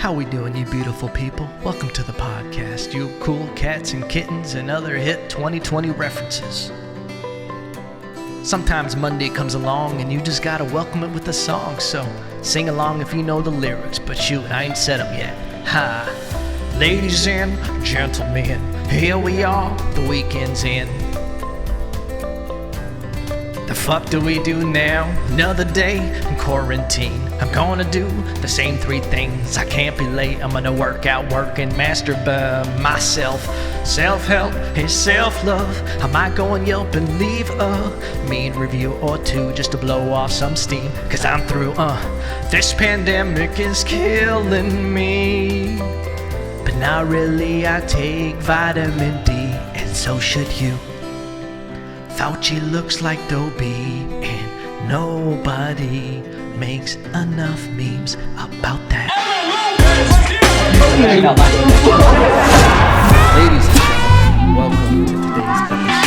How we doing, you beautiful people? Welcome to the podcast, you cool cats and kittens and other hit 2020 references. Sometimes Monday comes along and you just gotta welcome it with a song, so sing along if you know the lyrics, but shoot, I ain't said them yet. Ha! Ladies and gentlemen, here we are, the weekend's in. The fuck do we do now? Another day in quarantine. I'm gonna do the same three things. I can't be late. I'm gonna work out, work, and masturbate myself. Self-help is self-love. I might go on Yelp and leave a mean review or two just to blow off some steam, cause I'm through. This pandemic is killing me, but not really. I take vitamin D, and so should you. Fauci looks like Dobby, and nobody makes enough memes about that. Ladies and gentlemen, welcome to today's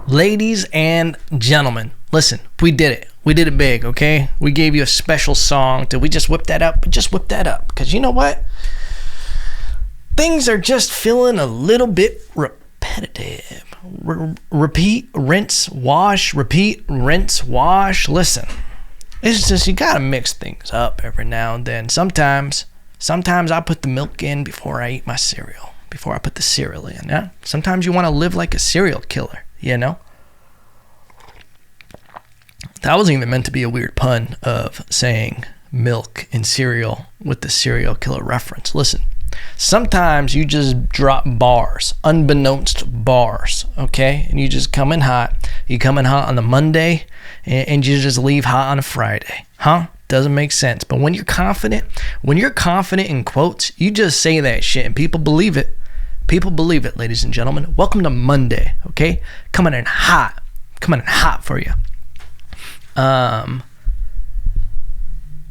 episode. Ladies and gentlemen, listen, we did it. We did it big, okay? We gave you a special song. Did we just whip that up? Just whip that up, because you know what? Things are just feeling a little bit repetitive. Repeat, rinse, wash, repeat, rinse, wash. Listen, it's just you gotta mix things up every now and then. Sometimes I put the milk in before I eat my cereal, before I put the cereal in. Yeah? Sometimes you want to live like a serial killer, you know? That wasn't even meant to be a weird pun of saying milk and cereal with the serial killer reference. Listen. Sometimes you just drop bars, unbeknownst bars, okay? And you just come in hot. You come in hot on the Monday, and you just leave hot on a Friday. Huh? Doesn't make sense. But when you're confident in quotes, you just say that shit, and people believe it. People believe it, ladies and gentlemen. Welcome to Monday, okay? Coming in hot for you.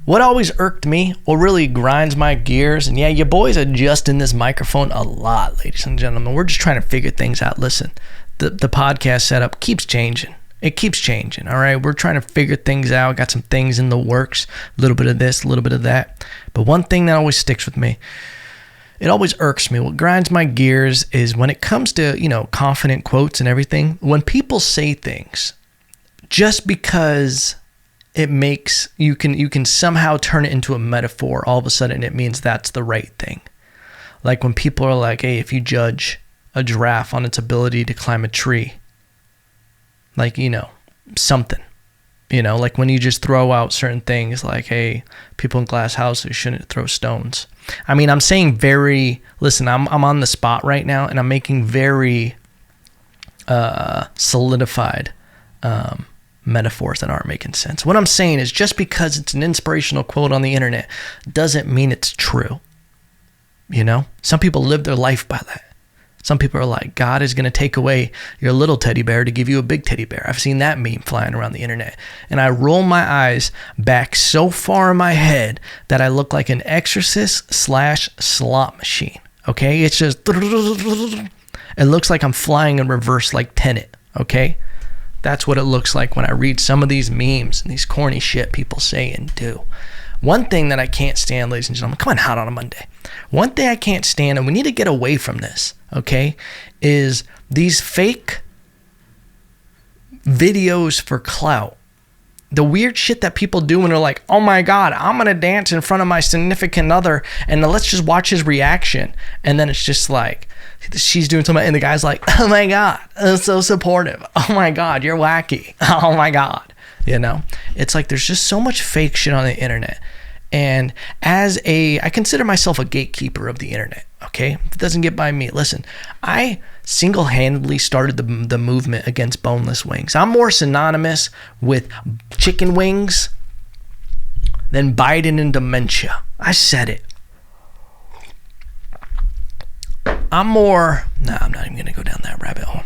What always irked me, or really grinds my gears, and yeah, your boy's adjusting this microphone a lot, ladies and gentlemen. We're just trying to figure things out. Listen, the podcast setup keeps changing. It keeps changing, all right? We're trying to figure things out. Got some things in the works, a little bit of this, a little bit of that. But one thing that always sticks with me, it always irks me, what grinds my gears is when it comes to, confident quotes and everything, when people say things just because it makes you can somehow turn it into a metaphor. All of a sudden it means that's the right thing. Like when people are like, hey, if you judge a giraffe on its ability to climb a tree, like, something, like when you just throw out certain things like, hey, people in glass houses shouldn't throw stones. I mean, I'm saying listen, I'm on the spot right now, and I'm making very solidified metaphors that aren't making sense. What I'm saying is, just because it's an inspirational quote on the internet doesn't mean it's true. Some people live their life by that. Some people are like, God is going to take away your little teddy bear to give you a big teddy bear. I've seen that meme flying around the internet, and I roll my eyes back so far in my head that I look like an exorcist / slot machine. Okay, it's just it looks like I'm flying in reverse like Tenet. Okay. That's what it looks like when I read some of these memes and these corny shit people say and do. One thing that I can't stand, ladies and gentlemen, come on, hot on a Monday. One thing I can't stand, and we need to get away from this, okay, is these fake videos for clout. The weird shit that people do when they're like, oh my God, I'm going to dance in front of my significant other, and let's just watch his reaction. And then it's just like, she's doing something, and the guy's like, oh my God, that's so supportive. Oh my God, you're wacky. Oh my God. It's like there's just so much fake shit on the internet. And I consider myself a gatekeeper of the internet, okay? It doesn't get by me. Listen, I single-handedly started the movement against boneless wings. I'm more synonymous with chicken wings than Biden and dementia. I said it. I'm not even going to go down that rabbit hole.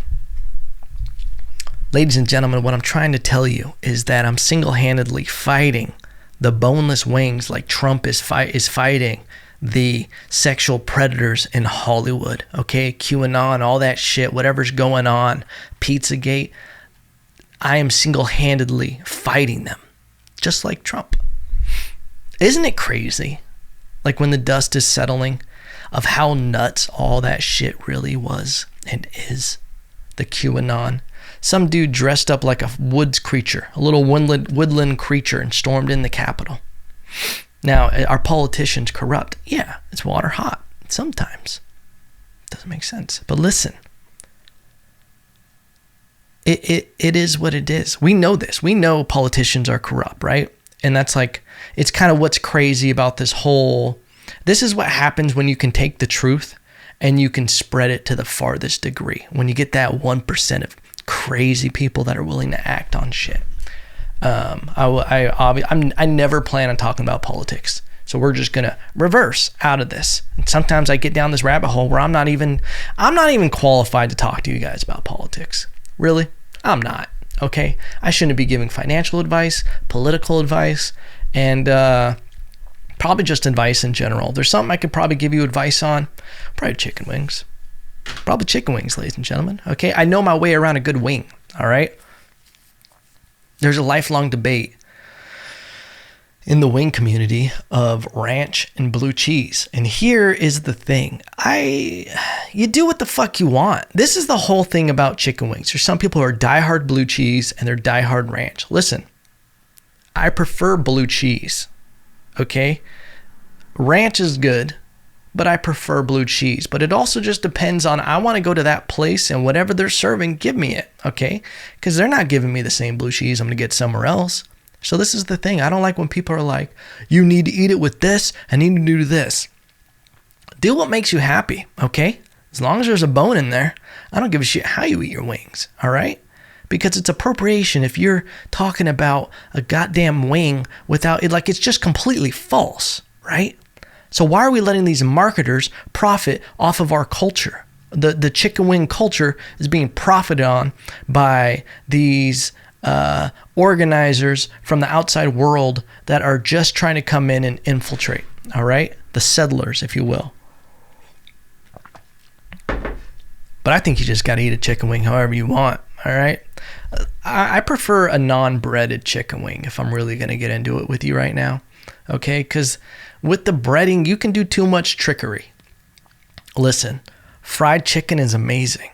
Ladies and gentlemen, what I'm trying to tell you is that I'm single-handedly fighting the boneless wings like Trump is fighting the sexual predators in Hollywood, okay? QAnon, all that shit, whatever's going on, Pizzagate. I am single-handedly fighting them. just like Trump. Isn't it crazy? Like when the dust is settling of how nuts all that shit really was and is. The QAnon. Some dude dressed up like a woods creature, a little woodland creature, and stormed in the Capitol. Now, are politicians corrupt? Yeah, it's water hot sometimes. Doesn't make sense. But listen, it is what it is. We know this. We know politicians are corrupt, right? And that's like, it's kind of what's crazy about this whole, this is what happens when you can take the truth and you can spread it to the farthest degree. When you get that 1% of crazy people that are willing to act on shit. I never plan on talking about politics. So we're just going to reverse out of this. And sometimes I get down this rabbit hole where I'm not even qualified to talk to you guys about politics. Really? I'm not. Okay? I shouldn't be giving financial advice, political advice, and probably just advice in general. There's something I could probably give you advice on. Probably chicken wings. Probably chicken wings, ladies and gentlemen. Okay? I know my way around a good wing. All right? There's a lifelong debate in the wing community of ranch and blue cheese. And here is the thing. You do what the fuck you want. This is the whole thing about chicken wings. There's some people who are diehard blue cheese and they're diehard ranch. Listen, I prefer blue cheese. Okay? Ranch is good, but I prefer blue cheese. But it also just depends on, I want to go to that place and whatever they're serving, give me it. Okay? Because they're not giving me the same blue cheese I'm going to get somewhere else. So this is the thing. I don't like when people are like, you need to eat it with this and you need to do this. Do what makes you happy, okay? As long as there's a bone in there, I don't give a shit how you eat your wings, all right? Because it's appropriation if you're talking about a goddamn wing without it, like it's just completely false, right? So why are we letting these marketers profit off of our culture? The chicken wing culture is being profited on by these organizers from the outside world that are just trying to come in and infiltrate, all right? The settlers, if you will. But I think you just got to eat a chicken wing however you want, all right? I prefer a non-breaded chicken wing if I'm really going to get into it with you right now, okay? Because with the breading, you can do too much trickery. Listen, fried chicken is amazing.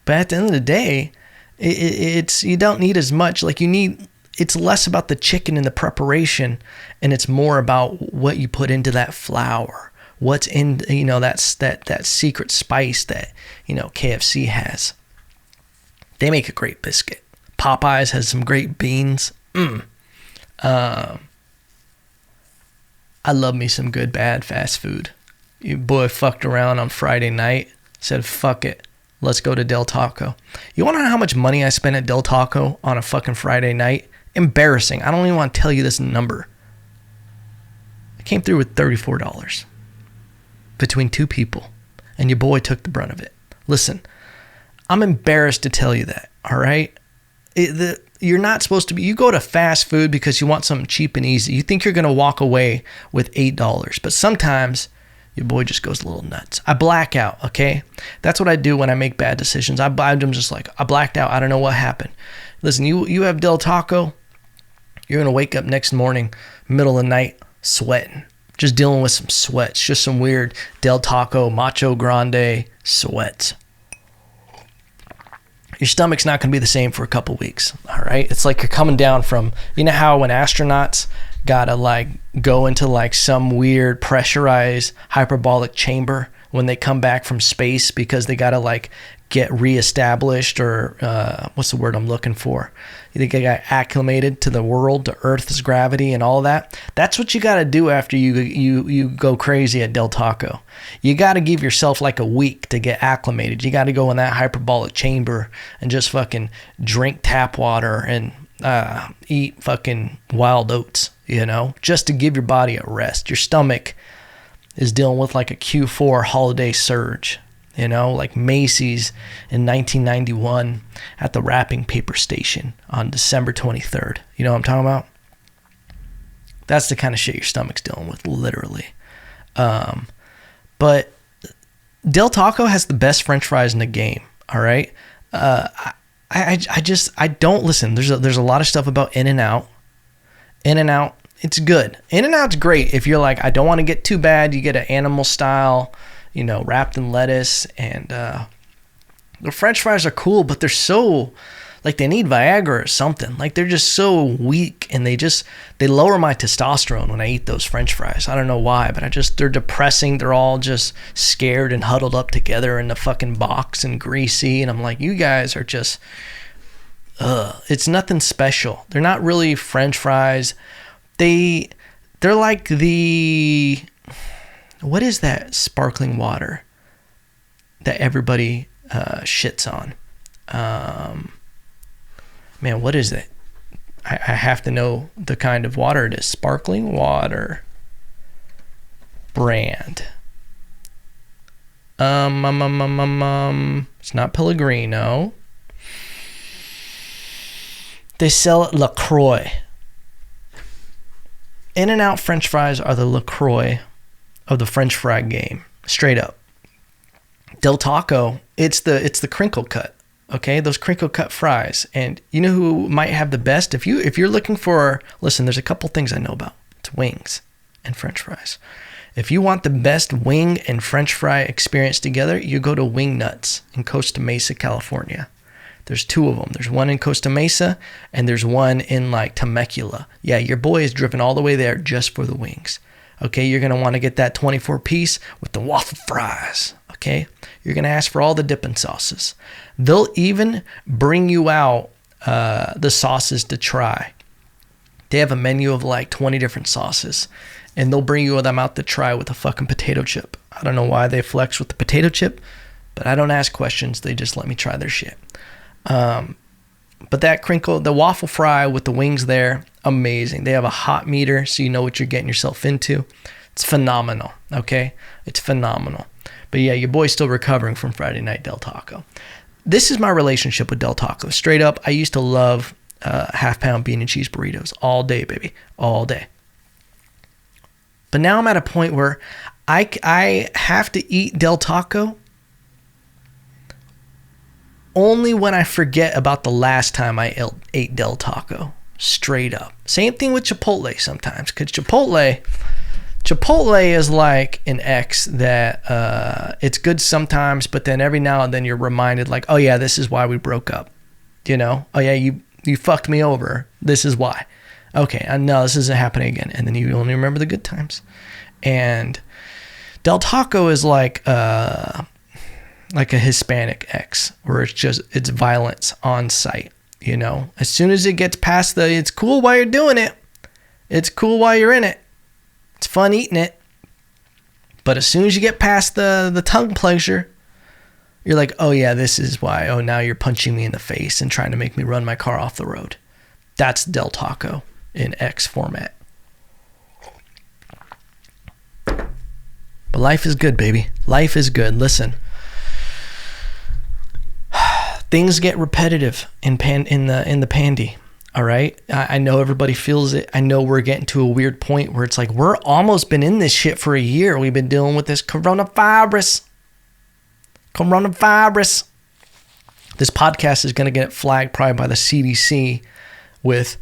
But at the end of the day, it's you don't need as much. Like it's less about the chicken and the preparation, and it's more about what you put into that flour. What's in, that secret spice that, KFC has. They make a great biscuit. Popeyes has some great beans. I love me some good bad fast food. Your boy fucked around on Friday night, said fuck it. Let's go to Del Taco. You want to know how much money I spent at Del Taco on a fucking Friday night? Embarrassing. I don't even want to tell you this number. I came through with $34 between two people, and your boy took the brunt of it. Listen, I'm embarrassed to tell you that, all right? You're not supposed to be, you go to fast food because you want something cheap and easy. You think you're going to walk away with $8, but sometimes your boy just goes a little nuts. I black out, okay? That's what I do when I make bad decisions. I'm just like, I blacked out. I don't know what happened. Listen, you have Del Taco, you're going to wake up next morning, middle of the night, sweating. Just dealing with some sweats. Just some weird Del Taco, Macho Grande sweats. Your stomach's not going to be the same for a couple weeks, all right? It's like you're coming down from, you know how when astronauts gotta like go into like some weird pressurized hyperbolic chamber when they come back from space because they gotta like get reestablished or what's the word I'm looking for? They get acclimated to the world, to Earth's gravity and all that. That's what you gotta do after you go crazy at Del Taco. You gotta give yourself like a week to get acclimated. You gotta go in that hyperbolic chamber and just fucking drink tap water and eat fucking wild oats, just to give your body a rest. Your stomach is dealing with like a Q4 holiday surge, like Macy's in 1991 at the wrapping paper station on December 23rd. You know what I'm talking about? That's the kind of shit your stomach's dealing with, literally. But Del Taco has the best French fries in the game, all right? I don't listen. There's a lot of stuff about In-N-Out, In-N-Out, it's good. In-N-Out's great if you're like, I don't want to get too bad. You get an animal style, wrapped in lettuce. And the French fries are cool, but they're so, like, they need Viagra or something. Like, they're just so weak, and they lower my testosterone when I eat those French fries. I don't know why, but they're depressing. They're all just scared and huddled up together in the fucking box and greasy. And I'm like, you guys are just, it's nothing special. They're not really French fries. They're like what is that sparkling water that everybody shits on? Man, what is it? I have to know the kind of water it is. Sparkling water brand. It's not Pellegrino. They sell it LaCroix. In-N-Out French fries are the LaCroix of the French fry game. Straight up. Del Taco, it's the crinkle cut. Okay, those crinkle cut fries. And you know who might have the best? If you're looking for, listen, there's a couple things I know about. It's wings and French fries. If you want the best wing and French fry experience together, you go to Wing Nuts in Costa Mesa, California. There's two of them. There's one in Costa Mesa and there's one in like Temecula. Yeah, your boy is driven all the way there just for the wings. Okay, you're going to want to get that 24 piece with the waffle fries. Okay, you're going to ask for all the dipping sauces. They'll even bring you out the sauces to try. They have a menu of like 20 different sauces, and they'll bring you them out to try with a fucking potato chip. I don't know why they flex with the potato chip, but I don't ask questions. They just let me try their shit. But the waffle fry with the wings there, amazing. They have a hot meter, so you know what you're getting yourself into. It's phenomenal, okay? It's phenomenal. But yeah, your boy's still recovering from Friday night Del Taco. This is my relationship with Del Taco. Straight up, I used to love half-pound bean and cheese burritos all day, baby, all day. But now I'm at a point where I have to eat Del Taco only when I forget about the last time I ate Del Taco. Straight up. Same thing with Chipotle sometimes, because Chipotle is like an ex that it's good sometimes, but then every now and then you're reminded like, oh yeah, this is why we broke up. Oh yeah, you fucked me over. This is why. Okay, I know this isn't happening again. And then you only remember the good times. And Del Taco is like a Hispanic ex, where it's violence on site. As soon as it gets past it's cool while you're doing it. It's cool while you're in it. It's fun eating it. But as soon as you get past the tongue pleasure, you're like, oh yeah, this is why. Oh, now you're punching me in the face and trying to make me run my car off the road. That's Del Taco in X format. But life is good, baby. Life is good. Listen. Things get repetitive in the pandy, all right? I know everybody feels it. I know we're getting to a weird point where it's like we're almost been in this shit for a year. We've been dealing with this coronavirus. This podcast is going to get flagged probably by the CDC with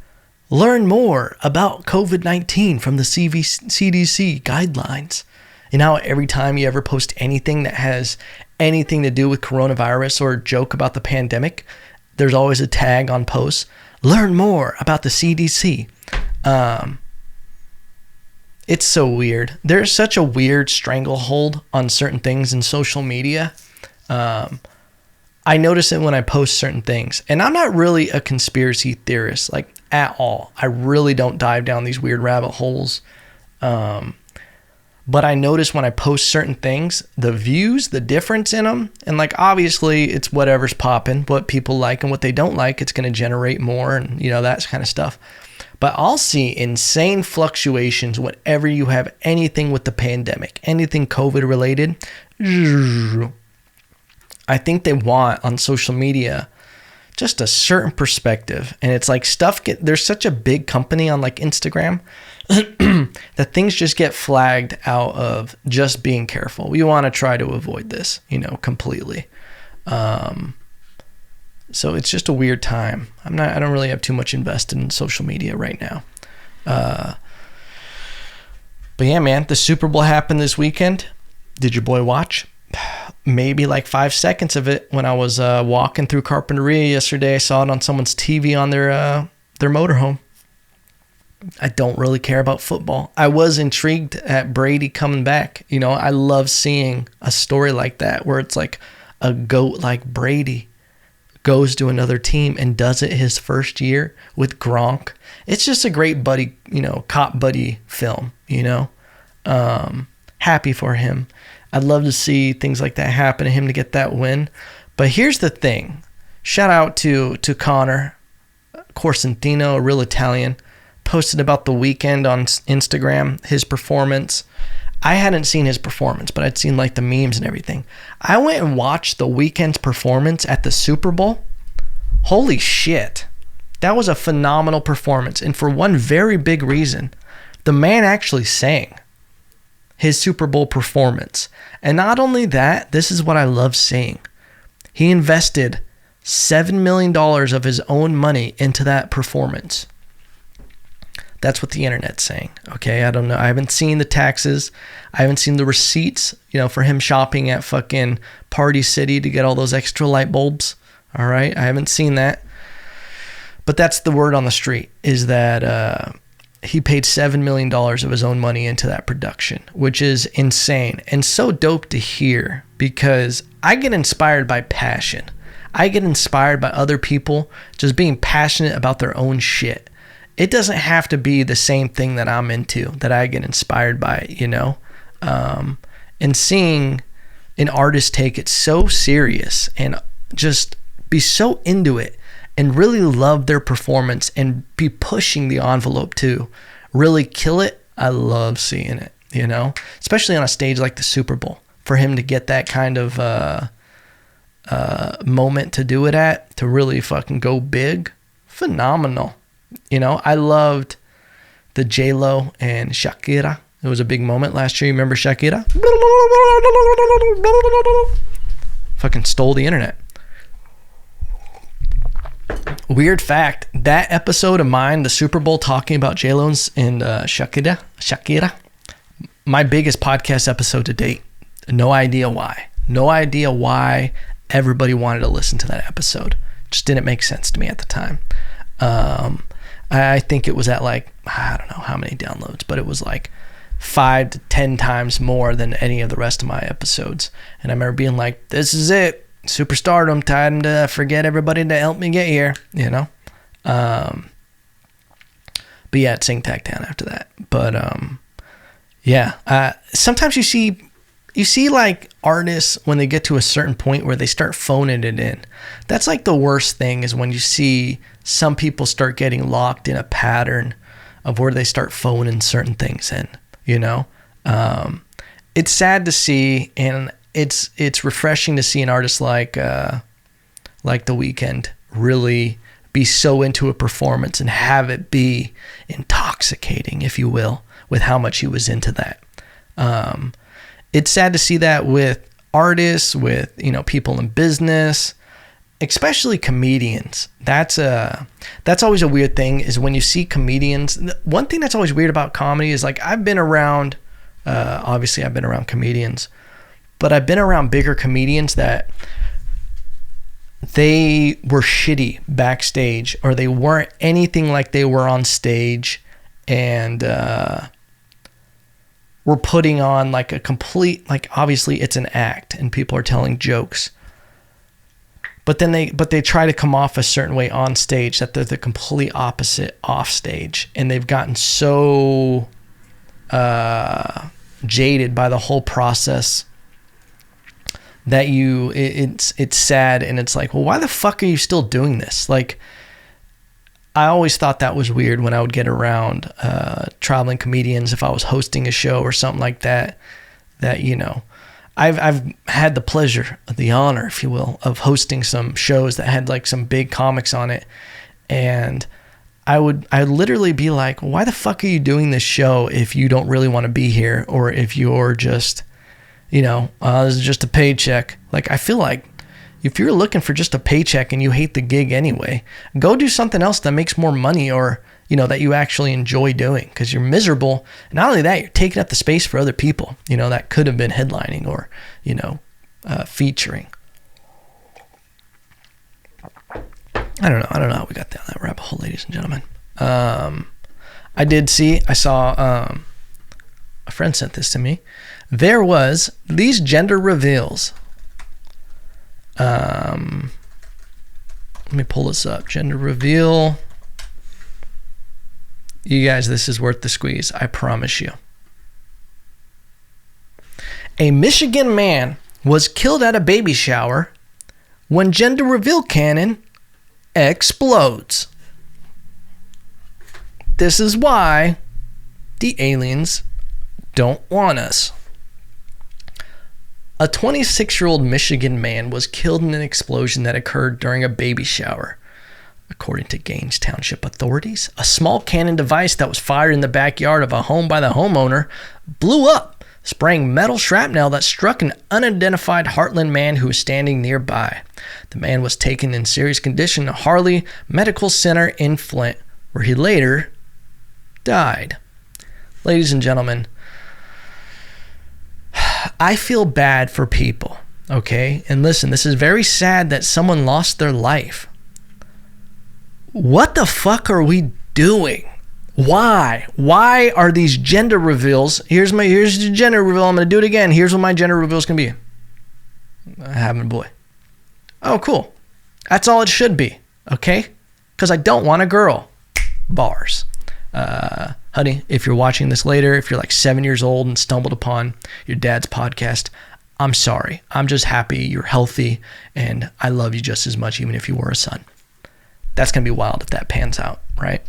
learn more about COVID-19 from the CDC guidelines. Every time you ever post anything that has anything to do with coronavirus or joke about the pandemic, there's always a tag on posts. Learn more about the CDC. It's so weird. There's such a weird stranglehold on certain things in social media. I notice it when I post certain things. And I'm not really a conspiracy theorist, like at all. I really don't dive down these weird rabbit holes. But I notice when I post certain things, the views, the difference in them, and like obviously it's whatever's popping, what people like and what they don't like, it's going to generate more and that kind of stuff. But I'll see insane fluctuations whenever you have anything with the pandemic, anything COVID related. I think they want on social media just a certain perspective. And it's like there's such a big company on like Instagram that things just get flagged out of just being careful. We want to try to avoid this, completely. So it's just a weird time. I don't really have too much invested in social media right now. But yeah, man, the Super Bowl happened this weekend. Did your boy watch? Maybe like 5 seconds of it when I was walking through Carpinteria yesterday. I saw it on someone's TV on their motorhome. I don't really care about football. I was intrigued at Brady coming back. You know, I love seeing a story like that where it's like a GOAT like Brady goes to another team and does it his first year with Gronk. It's just a great buddy, you know, cop buddy film, you know. Happy for him. I'd love to see things like that happen to him to get that win. But here's the thing. Shout out to Connor Corsentino, a real Italian. Posted about the weekend on Instagram, his performance. I hadn't seen his performance, but I'd seen like the memes and everything. I went and watched the weekend's performance at the Super Bowl. Holy shit. That was a phenomenal performance. And for one very big reason, the man actually sang his Super Bowl performance. And not only that, this is what I love seeing. He invested $7 million of his own money into that performance. That's what the internet's saying. Okay, I don't know. I haven't seen the taxes. I haven't seen the receipts, you know, for him shopping at fucking Party City to get all those extra light bulbs. All right, I haven't seen that. But that's the word on the street, is that he paid $7 million of his own money into that production, which is insane and so dope to hear, because I get inspired by passion. I get inspired by other people just being passionate about their own shit. It doesn't have to be the same thing that I'm into that I get inspired by, you know? And seeing an artist take it so serious and just be so into it and really love their performance and be pushing the envelope to really kill it, I love seeing it, you know? Especially on a stage like the Super Bowl. For him to get that kind of moment to do it at, to really fucking go big, phenomenal. You know, I loved the J-Lo and Shakira. It was a big moment last year. You remember Shakira? Fucking stole the internet. Weird fact, that episode of mine, the Super Bowl, talking about J-Lo and Shakira, my biggest podcast episode to date. No idea why. No idea why everybody wanted to listen to that episode. Just didn't make sense to me at the time. I think it was at like, I don't know how many downloads, but it was like 5 to 10 times more than any of the rest of my episodes. And I remember being like, this is it. Superstardom, time to forget everybody to help me get here, you know? But yeah, it synced back down after that. But yeah, sometimes you see like artists when they get to a certain point where they start phoning it in. That's like the worst thing, is when you see some people start getting locked in a pattern of where they start phoning certain things in, you know? It's sad to see, and it's refreshing to see an artist like The Weeknd really be so into a performance and have it be intoxicating, if you will, with how much he was into that. It's sad to see that with artists, with, you know, people in business, especially comedians. That's always a weird thing, is when you see comedians. One thing that's always weird about comedy is, like, I've been around, obviously I've been around comedians, but I've been around bigger comedians that they were shitty backstage, or they weren't anything like they were on stage, and we're putting on like a complete, like, obviously it's an act and people are telling jokes, but they try to come off a certain way on stage that they're the complete opposite off stage, and they've gotten so jaded by the whole process that it's sad, and it's like, well, why the fuck are you still doing this? Like, I always thought that was weird when I would get around traveling comedians, if I was hosting a show or something like that, you know, I've had the pleasure, the honor, if you will, of hosting some shows that had like some big comics on it. And I would literally be like, why the fuck are you doing this show if you don't really want to be here? Or if you're just, you know, this is just a paycheck. Like, I feel like if you're looking for just a paycheck and you hate the gig anyway, go do something else that makes more money, or that you actually enjoy doing, because you're miserable. And not only that, you're taking up the space for other people, that could have been headlining or, featuring. I don't know how we got down that rabbit hole, ladies and gentlemen. I saw a friend sent this to me. There was these gender reveals. Let me pull this up. Gender reveal. You guys, this is worth the squeeze. I promise you. A Michigan man was killed at a baby shower when gender reveal cannon explodes. This is why the aliens don't want us. A 26-year-old Michigan man was killed in an explosion that occurred during a baby shower. According to Gaines Township authorities, a small cannon device that was fired in the backyard of a home by the homeowner blew up, spraying metal shrapnel that struck an unidentified Heartland man who was standing nearby. The man was taken in serious condition to Harley Medical Center in Flint, where he later died. Ladies and gentlemen, I feel bad for people, okay? And listen, this is very sad that someone lost their life. What the fuck are we doing? Why? Why are these gender reveals? Here's the gender reveal. I'm going to do it again. Here's what my gender reveal is going to be. Having a boy. Oh, cool. That's all it should be, okay? Because I don't want a girl. Bars. Honey, if you're watching this later, if you're like 7 years old and stumbled upon your dad's podcast, I'm sorry. I'm just happy you're healthy, and I love you just as much, even if you were a son. That's going to be wild if that pans out, right?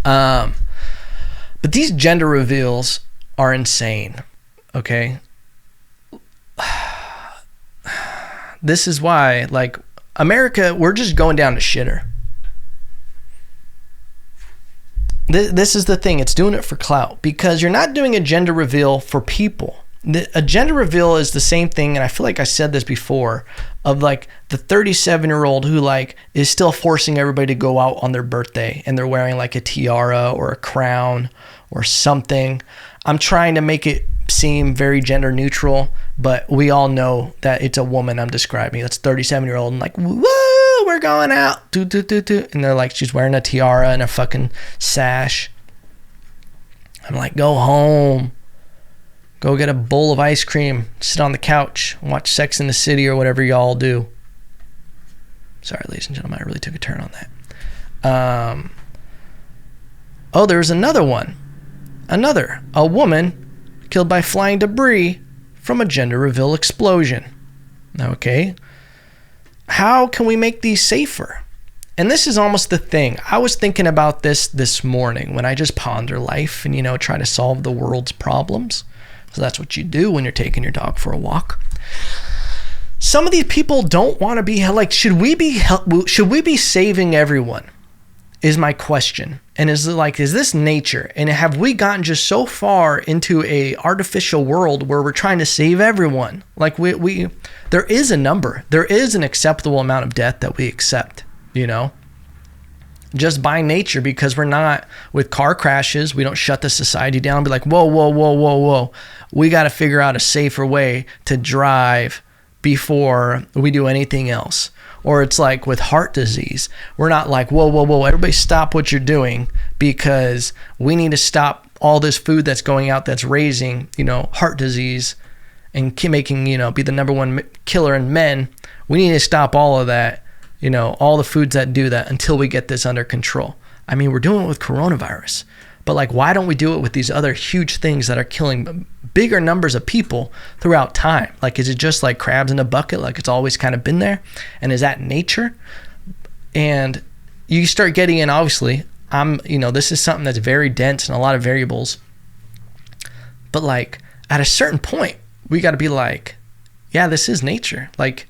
But these gender reveals are insane, okay? This is why, like, America, we're just going down to shitter. This is the thing. It's doing it for clout, because you're not doing a gender reveal for people. A gender reveal is the same thing, and I feel like I said this before, of like the 37-year-old who like is still forcing everybody to go out on their birthday and they're wearing like a tiara or a crown or something. I'm trying to make it seem very gender neutral, but we all know that it's a woman I'm describing. That's 37-year-old and like, woo, we're going out. And they're like, she's wearing a tiara and a fucking sash. I'm like, go home. Go get a bowl of ice cream, sit on the couch, watch Sex in the City or whatever y'all do. Sorry, ladies and gentlemen, I really took a turn on that. There's another one. A woman killed by flying debris from a gender reveal explosion. Okay. How can we make these safer? And this is almost the thing. I was thinking about this morning when I just ponder life and, try to solve the world's problems. So that's what you do when you're taking your dog for a walk. Some of these people don't want to be like, should we be saving everyone? Is my question. And is this nature? And have we gotten just so far into a artificial world where we're trying to save everyone? Like there is a number. There is an acceptable amount of death that we accept, just by nature, because we're not with car crashes. We don't shut the society down and be like, whoa. We got to figure out a safer way to drive before we do anything else. Or it's like with heart disease. We're not like, whoa, everybody stop what you're doing because we need to stop all this food that's going out that's raising, heart disease and making, be the number one killer in men. We need to stop all of that, all the foods that do that until we get this under control. I mean, we're doing it with coronavirus. But like, why don't we do it with these other huge things that are killing bigger numbers of people throughout time? Like, is it just like crabs in a bucket? Like it's always kind of been there? And is that nature? And you start getting in, obviously, this is something that's very dense and a lot of variables. But like at a certain point, we got to be like, yeah, this is nature. Like,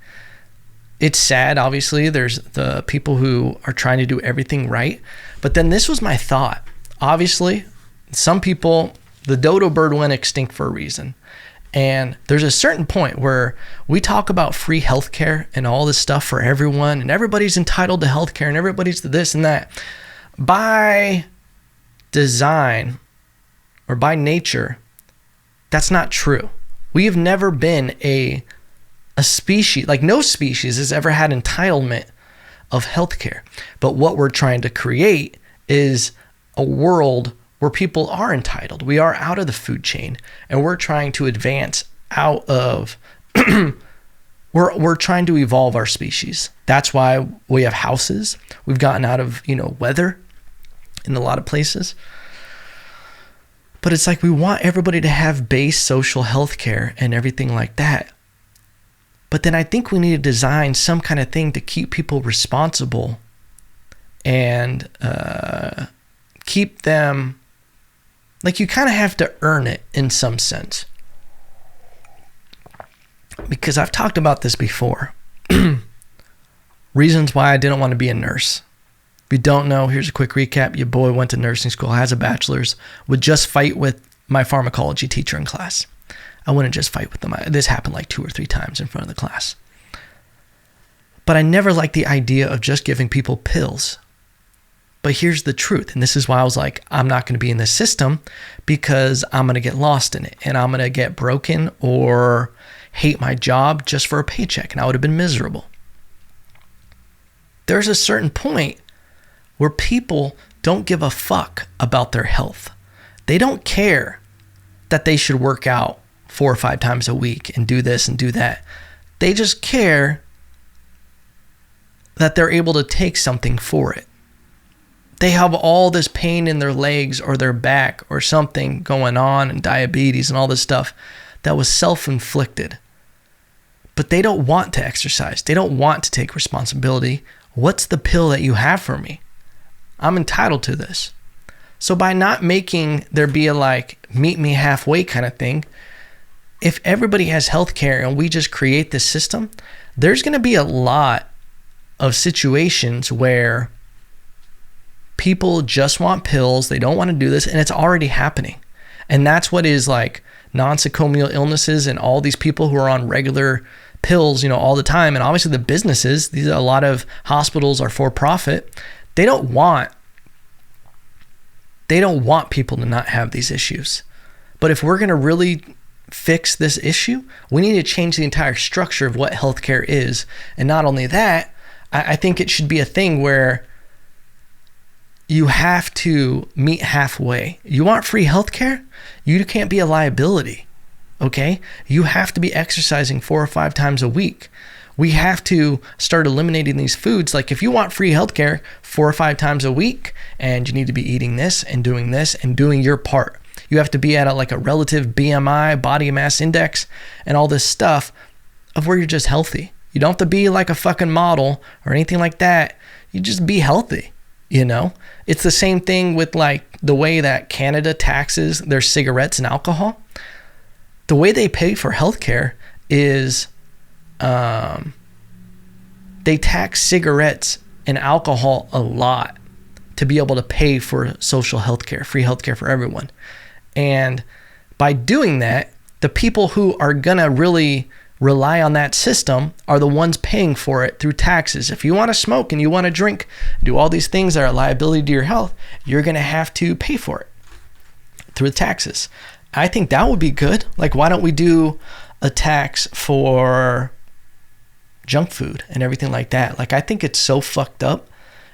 it's sad, obviously. There's the people who are trying to do everything right. But then this was my thought. Obviously, some people, the dodo bird went extinct for a reason. And there's a certain point where we talk about free healthcare and all this stuff for everyone, and everybody's entitled to healthcare and everybody's to this and that. by design or by nature, that's not true. We have never been a species, like no species has ever had entitlement of healthcare. But what we're trying to create is a world where people are entitled. We are out of the food chain, and we're trying to advance out of we're trying to evolve our species. That's why we have houses. We've gotten out of, weather in a lot of places. But it's like we want everybody to have base social health care and everything like that. But then I think we need to design some kind of thing to keep people responsible and keep them, like, you kind of have to earn it in some sense. Because I've talked about this before. Reasons why I didn't want to be a nurse. If you don't know, here's a quick recap. Your boy went to nursing school, has a bachelor's, would just fight with my pharmacology teacher in class. I wouldn't just fight with them. This happened like 2 or 3 times in front of the class. But I never liked the idea of just giving people pills. But here's the truth. And this is why I was like, I'm not going to be in this system because I'm going to get lost in it. And I'm going to get broken or hate my job just for a paycheck. And I would have been miserable. There's a certain point where people don't give a fuck about their health. They don't care that they should work out 4 or 5 times a week and do this and do that. They just care that they're able to take something for it. They have all this pain in their legs or their back or something going on, and diabetes and all this stuff that was self-inflicted. But they don't want to exercise. They don't want to take responsibility. What's the pill that you have for me? I'm entitled to this. So by not making there be a meet me halfway kind of thing, if everybody has healthcare and we just create this system, there's going to be a lot of situations where people just want pills. They don't want to do this, and it's already happening. And that's what is nosocomial illnesses and all these people who are on regular pills, all the time. And obviously the businesses, a lot of hospitals are for profit. They don't want people to not have these issues. But if we're going to really fix this issue, we need to change the entire structure of what healthcare is. And not only that, I think it should be a thing where you have to meet halfway. You want free healthcare? You can't be a liability, okay? You have to be exercising 4 or 5 times a week. We have to start eliminating these foods. Like if you want free healthcare 4 or 5 times a week, and you need to be eating this and doing your part. You have to be at a relative BMI, body mass index, and all this stuff of where you're just healthy. You don't have to be like a fucking model or anything like that. You just be healthy, It's the same thing with the way that Canada taxes their cigarettes and alcohol. The way they pay for healthcare is they tax cigarettes and alcohol a lot to be able to pay for social healthcare, free healthcare for everyone. And by doing that, the people who are gonna really rely on that system are the ones paying for it through taxes. If you want to smoke and you want to drink, do all these things that are a liability to your health, you're going to have to pay for it through the taxes. I think that would be good. Why don't we do a tax for junk food and everything like that? I think it's so fucked up.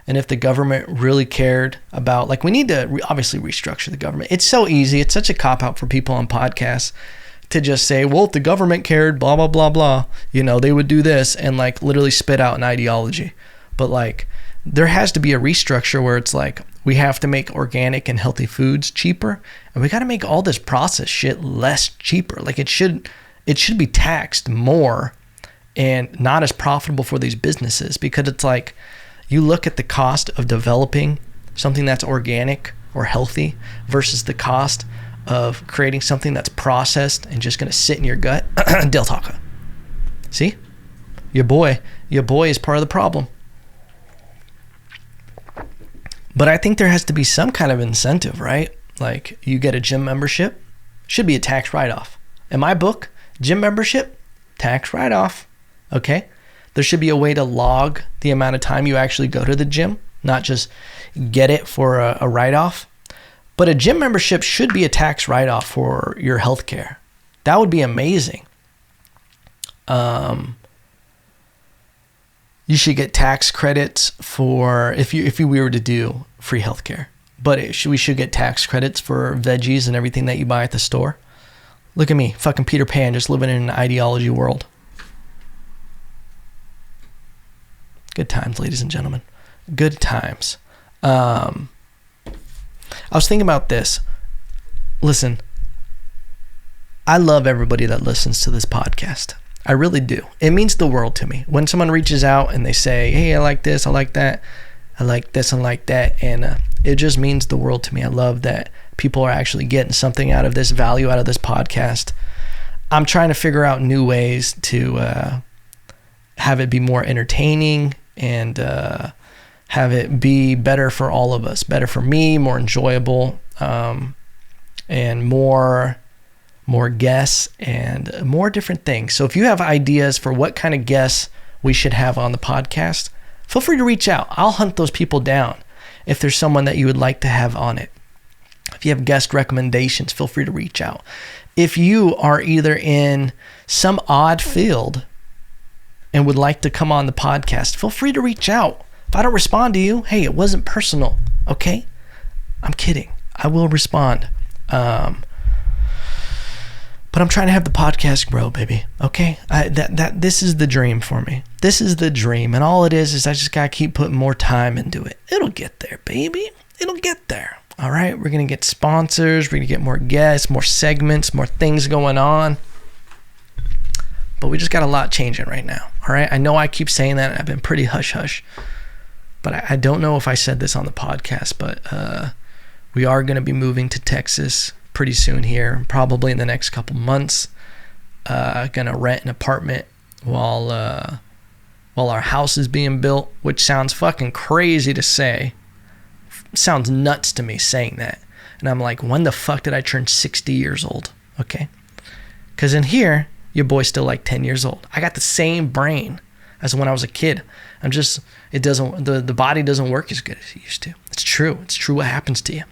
And if the government really cared about, we need to obviously restructure the government. It's so easy. It's such a cop-out for people on podcasts to just say, well, if the government cared, blah, blah, blah, blah, they would do this and literally spit out an ideology. But there has to be a restructure where it's we have to make organic and healthy foods cheaper, and we got to make all this processed shit less cheaper. It should be taxed more and not as profitable for these businesses, because it's you look at the cost of developing something that's organic or healthy versus the cost of creating something that's processed and just going to sit in your gut. Del Taco. See? Your boy is part of the problem. But I think there has to be some kind of incentive, right? You get a gym membership, should be a tax write-off. In my book, gym membership, tax write-off. Okay? There should be a way to log the amount of time you actually go to the gym, not just get it for a write-off. But a gym membership should be a tax write-off for your health care. That would be amazing. You should get tax credits for if we were to do free healthcare. But we should get tax credits for veggies and everything that you buy at the store. Look at me, fucking Peter Pan, just living in an ideology world. Good times, ladies and gentlemen. Good times. I was thinking about this. Listen, I love everybody that listens to this podcast. I really do. It means the world to me. When someone reaches out and they say, hey, I like this, I like that, I like this, I like that, and it just means the world to me. I love that people are actually getting something out of this, value out of this podcast. I'm trying to figure out new ways to have it be more entertaining and have it be better for all of us, better for me, more enjoyable, and more guests and more different things. So if you have ideas for what kind of guests we should have on the podcast, feel free to reach out. I'll hunt those people down if there's someone that you would like to have on it. If you have guest recommendations, feel free to reach out. If you are either in some odd field and would like to come on the podcast, feel free to reach out. If I don't respond to you, hey, it wasn't personal, okay? I'm kidding. I will respond. But I'm trying to have the podcast grow, baby. Okay? This is the dream for me. This is the dream. And all it is I just got to keep putting more time into it. It'll get there, baby. It'll get there. All right? We're going to get sponsors. We're going to get more guests, more segments, more things going on. But we just got a lot changing right now. All right? I know I keep saying that. And I've been pretty hush-hush. But I don't know if I said this on the podcast, but we are going to be moving to Texas pretty soon here, probably in the next couple months. Gonna rent an apartment while our house is being built, which sounds fucking crazy to say. Sounds nuts to me saying that. And I'm like, when the fuck did I turn 60 years old? Okay. Because in here, your boy's still like 10 years old. I got the same brain as when I was a kid. The body doesn't work as good as it used to. It's true. It's true what happens to you.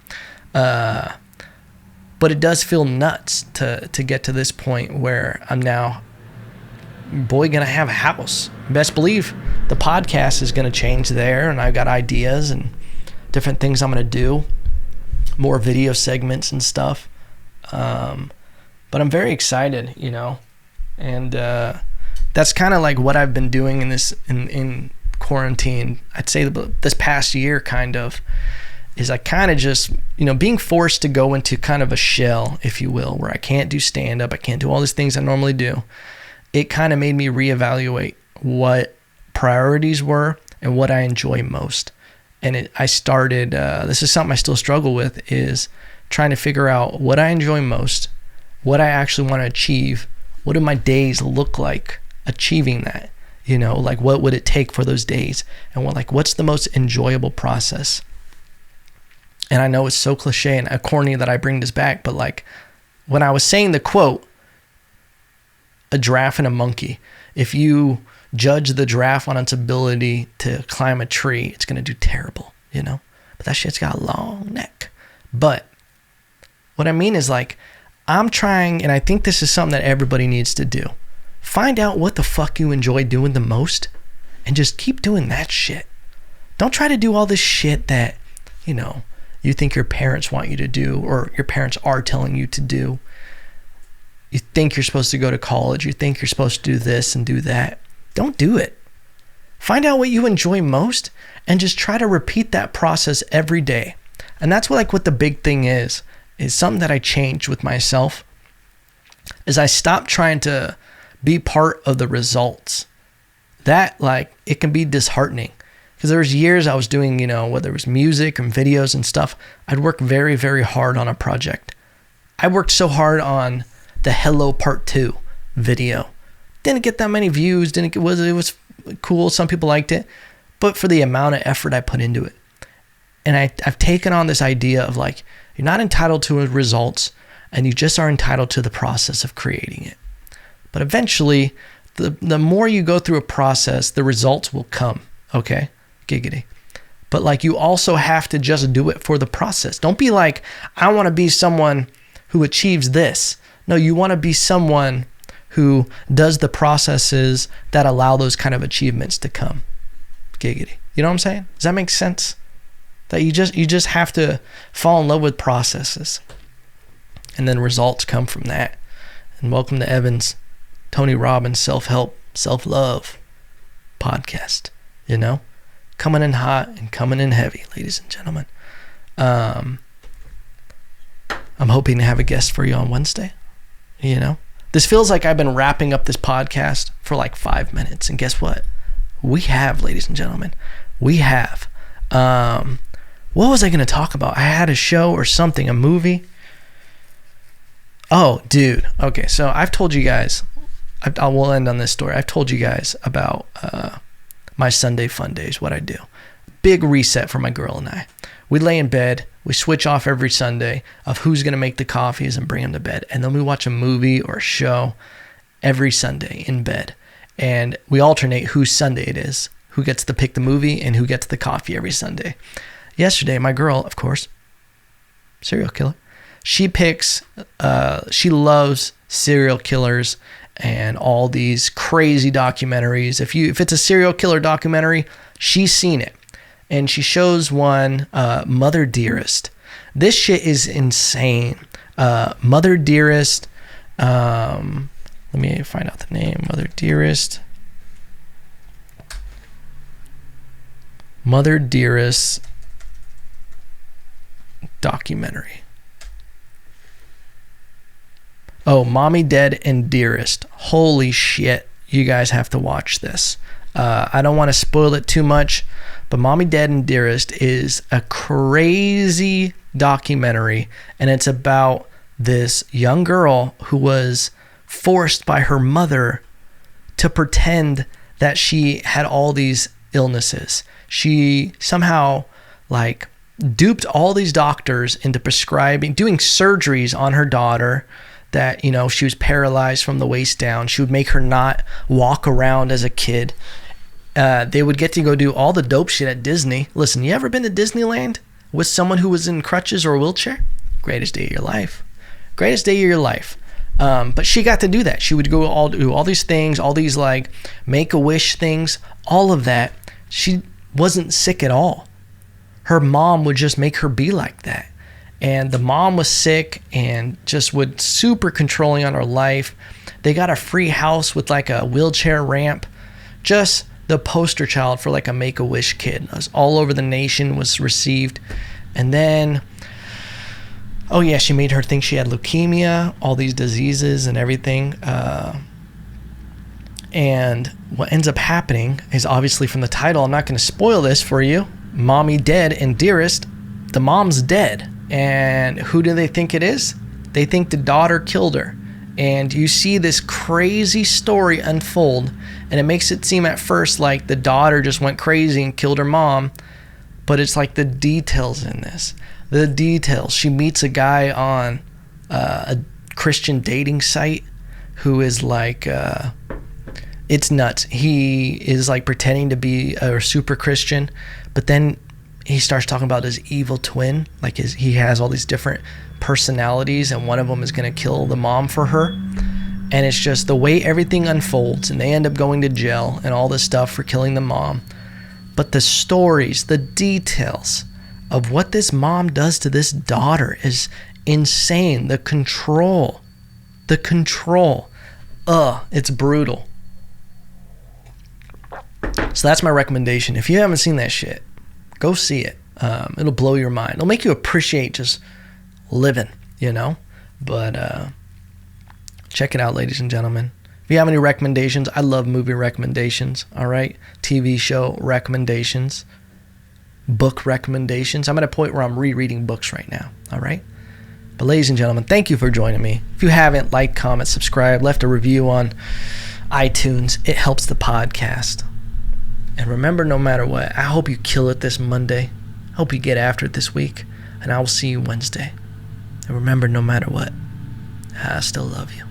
But it does feel nuts to get to this point where I'm now, gonna have a house. Best believe the podcast is gonna change there, and I've got ideas and different things I'm gonna do, more video segments and stuff. But I'm very excited, and that's kind of like what I've been doing in quarantine. I'd say this past year kind of. Is I kind of just, being forced to go into kind of a shell, if you will, where I can't do stand-up, I can't do all these things I normally do. It kind of made me reevaluate what priorities were and what I enjoy most. And I started, this is something I still struggle with, is trying to figure out what I enjoy most, what I actually want to achieve, what do my days look like achieving that, like what would it take for those days, and what's the most enjoyable process. And I know it's so cliche and corny that I bring this back, but when I was saying the quote, a giraffe and a monkey, if you judge the giraffe on its ability to climb a tree, it's going to do terrible, But that shit's got a long neck. But what I mean is I'm trying, and I think this is something that everybody needs to do. Find out what the fuck you enjoy doing the most and just keep doing that shit. Don't try to do all this shit that, you think your parents want you to do, or your parents are telling you to do. You think you're supposed to go to college. You think you're supposed to do this and do that. Don't do it. Find out what you enjoy most and just try to repeat that process every day. And that's what the big thing is something that I changed with myself, is I stopped trying to be part of the results. That it can be disheartening. Because there was years I was doing, whether it was music and videos and stuff, I'd work very, very hard on a project. I worked so hard on the Hello Part 2 video. Didn't get that many views. It was cool. Some people liked it. But for the amount of effort I put into it. And I've taken on this idea of you're not entitled to results, and you just are entitled to the process of creating it. But eventually, the more you go through a process, the results will come. Okay? Giggity. But like, you also have to just do it for the process. Don't be like, I want to be someone who achieves this. No, you want to be someone who does the processes that allow those kind of achievements to come. Giggity. You know what I'm saying? Does that make sense? That you just have to fall in love with processes, and then results come from that. And welcome to Evan's Tony Robbins self-help, self-love podcast. You know, coming in hot and coming in heavy, ladies and gentlemen. I'm hoping to have a guest for you on Wednesday. You know, this feels like I've been wrapping up this podcast for like 5 minutes, and guess what? We have, ladies and gentlemen, we have. What was I going to talk about? I had a show or something, a movie. Oh, dude. Okay, so I've told you guys, I will end on this story. I've told you guys about my Sunday fun days, what I do. Big reset for my girl and I. We lay in bed. We switch off every Sunday of who's going to make the coffees and bring them to bed. And then we watch a movie or a show every Sunday in bed. And we alternate whose Sunday it is, who gets to pick the movie and who gets the coffee every Sunday. Yesterday, my girl, of course, serial killer, she loves serial killers and all these crazy documentaries. If it's a serial killer documentary, she's seen it. And she shows one, Mother Dearest. This shit is insane. Mother Dearest, let me find out the name. Mother Dearest documentary. Oh, Mommy Dead and Dearest. Holy shit. You guys have to watch this. I don't want to spoil it too much, but Mommy Dead and Dearest is a crazy documentary, and it's about this young girl who was forced by her mother to pretend that she had all these illnesses. She somehow like duped all these doctors into doing surgeries on her daughter that, you know, she was paralyzed from the waist down. She would make her not walk around as a kid. They would get to go do all the dope shit at Disney. Listen, you ever been to Disneyland with someone who was in crutches or a wheelchair? Greatest day of your life. Greatest day of your life. But she got to do that. She would do all these things, all these like make-a-wish things, all of that. She wasn't sick at all. Her mom would just make her be like that. And the mom was sick and just would super controlling on her life. They got a free house with like a wheelchair ramp. Just the poster child for like a make-a-wish kid. It was all over the nation, was received. And then, oh yeah, she made her think she had leukemia, all these diseases and everything. And what ends up happening is, obviously from the title, I'm not going to spoil this for you. Mommy Dead and Dearest, the mom's dead. And who do they think it is? They think the daughter killed her. And you see this crazy story unfold, and it makes it seem at first like the daughter just went crazy and killed her mom. But it's like the details in this. The details. She meets a guy on a Christian dating site who is like, it's nuts. He is like pretending to be a super Christian, but then he starts talking about his evil twin. Like he has all these different personalities, and one of them is going to kill the mom for her. And it's just the way everything unfolds, and they end up going to jail and all this stuff for killing the mom. But the stories, the details of what this mom does to this daughter is insane. The control. It's brutal. So that's my recommendation. If you haven't seen that shit, go see it. It'll blow your mind. It'll make you appreciate just living, you know? But check it out, ladies and gentlemen. If you have any recommendations, I love movie recommendations, all right? TV show recommendations, book recommendations. I'm at a point where I'm rereading books right now, all right? But ladies and gentlemen, thank you for joining me. If you haven't, like, comment, subscribe, left a review on iTunes, it helps the podcast. And remember, no matter what, I hope you kill it this Monday. I hope you get after it this week. And I will see you Wednesday. And remember, no matter what, I still love you.